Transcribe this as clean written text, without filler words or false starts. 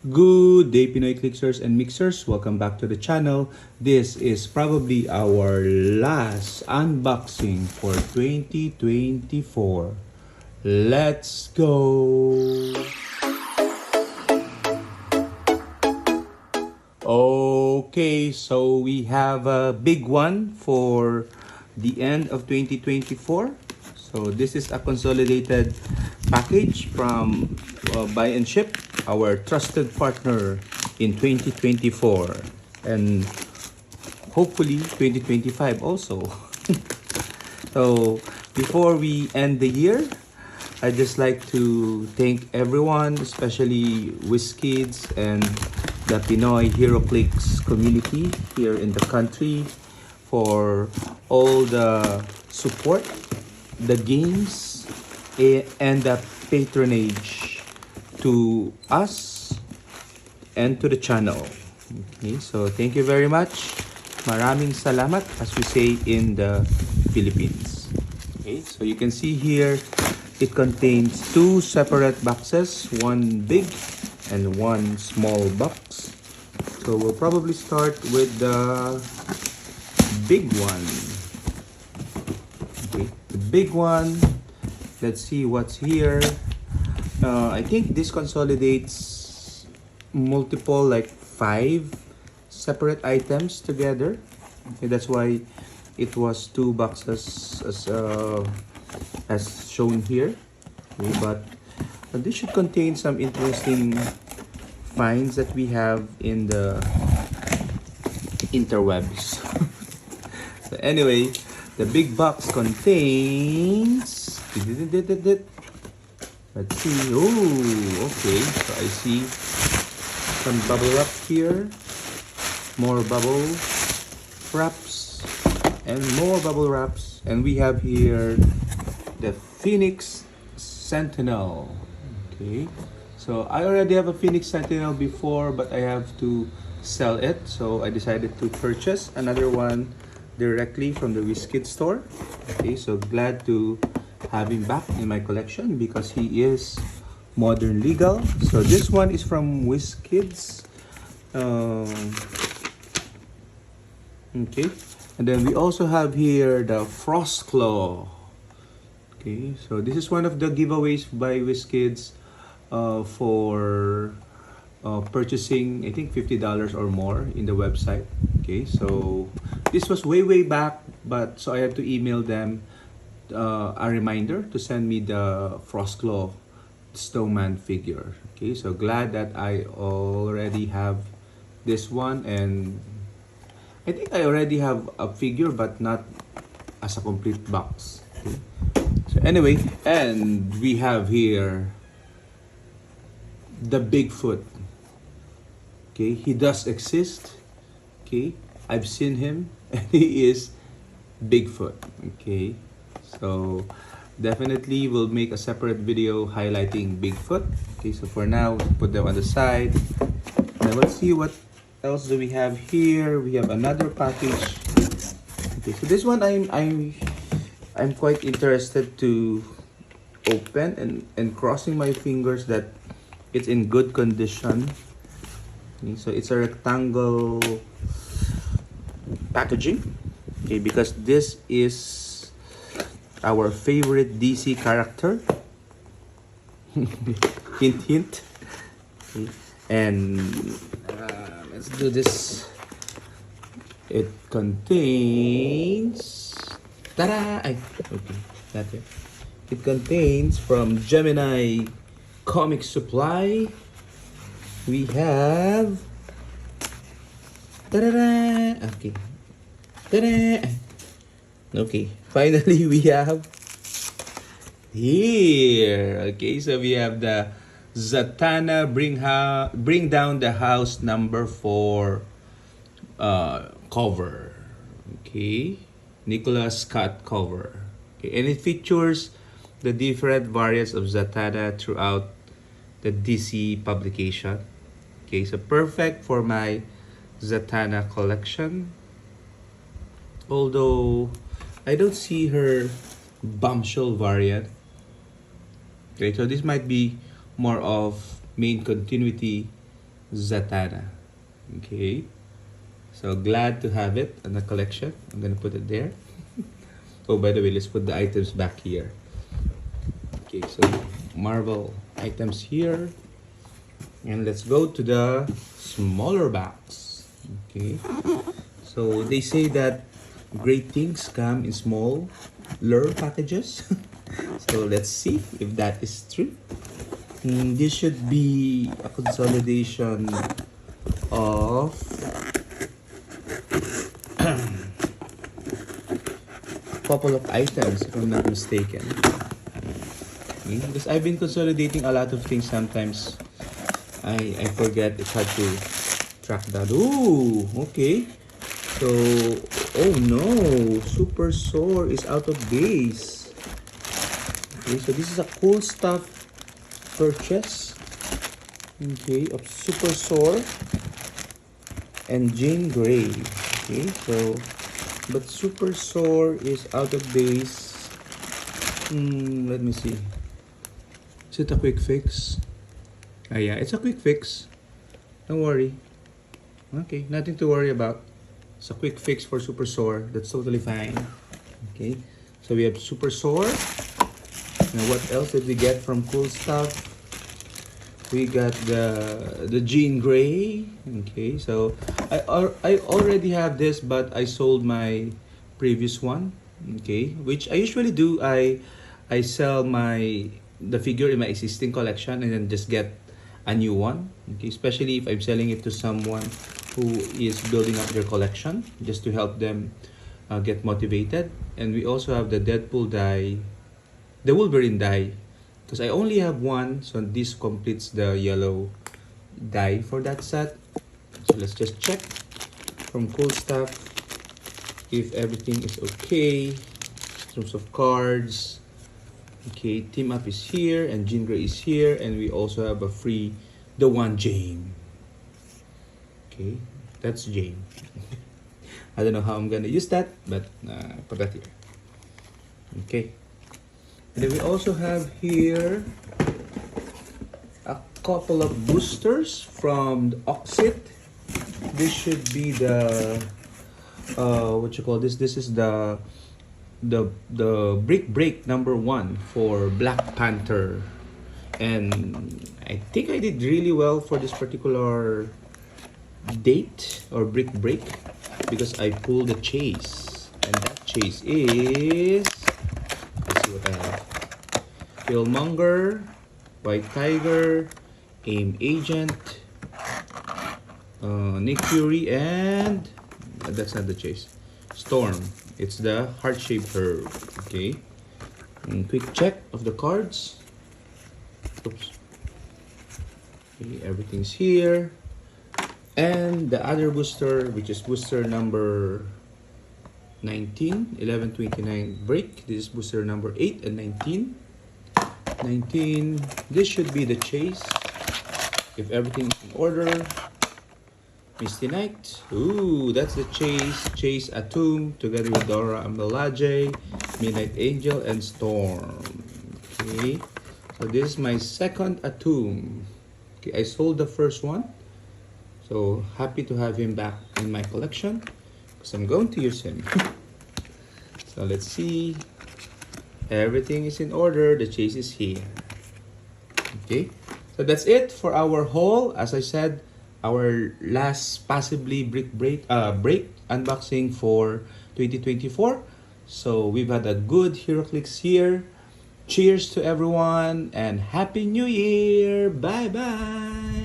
Good day, Pinoy Clicksers and Mixers. Welcome back to the channel. This is probably our last unboxing for 2024. Let's go! Okay, so we have a big one for the end of 2024. So this is a consolidated package from Buy and Ship, our trusted partner in 2024 and hopefully 2025 also. So before we end the year, I'd just like to thank everyone, especially WizKids and the Pinoy Heroclix community here in the country for all the support, the games, and the patronage to us and to the channel. Okay, so thank you very much. Maraming salamat, as we say in the Philippines. Okay, so you can see here, it contains two separate boxes, one big and one small box. So we'll probably start with the big one. Okay, the big one. Let's see what's here. I think this consolidates multiple, like 5 separate items together. Okay, that's why it was 2 boxes as shown here. Okay, but this should contain some interesting finds that we have in the interwebs. So anyway, the big box contains, let's see. Oh, okay. So I see some bubble wrap here, more bubble wraps, and more bubble wraps. And we have here the Phoenix Sentinel. Okay. So I already have a Phoenix Sentinel before, but I have to sell it. So I decided to purchase another one directly from the WizKids store. Okay, so glad to have him back in my collection because he is modern legal. So this one is from WizKids. Okay, and then we also have here the Frost Claw. Okay, so this is one of the giveaways by WizKids for purchasing, I think, $50 or more in the website. Okay, so this was way back, but so I had to email them a reminder to send me the Frostclaw snowman figure. Okay, so glad that I already have this one, and I think I already have a figure but not as a complete box. Okay. So anyway, and we have here the Bigfoot. Okay, he does exist. Okay, I've seen him and he is Bigfoot. Okay, so definitely we'll make a separate video highlighting Bigfoot. Okay, so for now, put them on the side. Now let's see what else do we have here. We have another package. Okay, so this one I'm quite interested to open and crossing my fingers that it's in good condition. Okay, so it's a rectangle packaging. Okay, because this is our favorite DC character. Hint, hint. Okay. And let's do this. It contains. Ta-da! Okay, that's it. It contains from Gemini Comic Supply. We have. Ta-da! Okay. Ta-da! Okay, finally we have here. Okay, so we have the Zatanna Bring Down the House #4 cover. Okay, Nicholas Scott cover. Okay, and it features the different variants of Zatanna throughout the DC publication. Okay, so perfect for my Zatanna collection. Although I don't see her bombshell variant. Okay, so this might be more of main continuity Zatanna. Okay. So glad to have it in the collection. I'm gonna put it there. Oh, by the way, let's put the items back here. Okay, so Marvel items here. And let's go to the smaller box. Okay. So they say that great things come in small lure packages. So let's see if that is true. This should be a consolidation of a couple of items, if I'm not mistaken. Because I've been consolidating a lot of things sometimes. I forget, it's hard to track that. Ooh, okay. So, oh no, Super Soar is out of base. Okay, so this is a cool stuff purchase. Okay, of Super Soar and Jean Grey. Okay, so, but Super Soar is out of base. Let me see. Is it a quick fix? Ah, yeah, it's a quick fix. Don't worry. Okay, nothing to worry about. It's a quick fix for Super Soar. That's totally fine. Okay, so we have Super Soar. Now, what else did we get from Cool Stuff? We got the Jean Grey. Okay, so I already have this, but I sold my previous one. Okay, which I usually do. I sell the figure in my existing collection and then just get a new one. Okay, especially if I'm selling it to someone who is building up their collection, just to help them get motivated. And we also have the Deadpool die, the Wolverine die, because I only have one, so this completes the yellow die for that set. So let's just check from Cool Stuff if everything is okay in terms of cards. Okay, Team Up is here and Jean Grey is here, and we also have a free the one Jane. Okay, that's Jane. I don't know how I'm gonna use that, but put that here. Okay, and then we also have here a couple of boosters from the Oxit. This should be the what you call this? This is the Brick Break #1 for Black Panther, and I think I did really well for this particular date or Brick Break because I pulled the chase, and that chase is, let's see what I have: Killmonger, White Tiger, AIM Agent, Nick Fury, and that's not the chase, Storm. It's the heart-shaped herb. Okay. And quick check of the cards. Oops. Okay, everything's here. And the other booster, which is booster number 19, 1129 break. This is booster number 8 and 19. 19. This should be the chase. If everything is in order. Misty Knight. Ooh, that's the chase. Chase Atum together with Dora Milaje, Midnight Angel, and Storm. Okay. So this is my second Atum. Okay, I sold the first one. So happy to have him back in my collection because I'm going to use him. So let's see. Everything is in order. The chase is here. Okay. So that's it for our haul. As I said, our last possibly break unboxing for 2024. So we've had a good Heroclix year. Cheers to everyone and Happy New Year. Bye bye.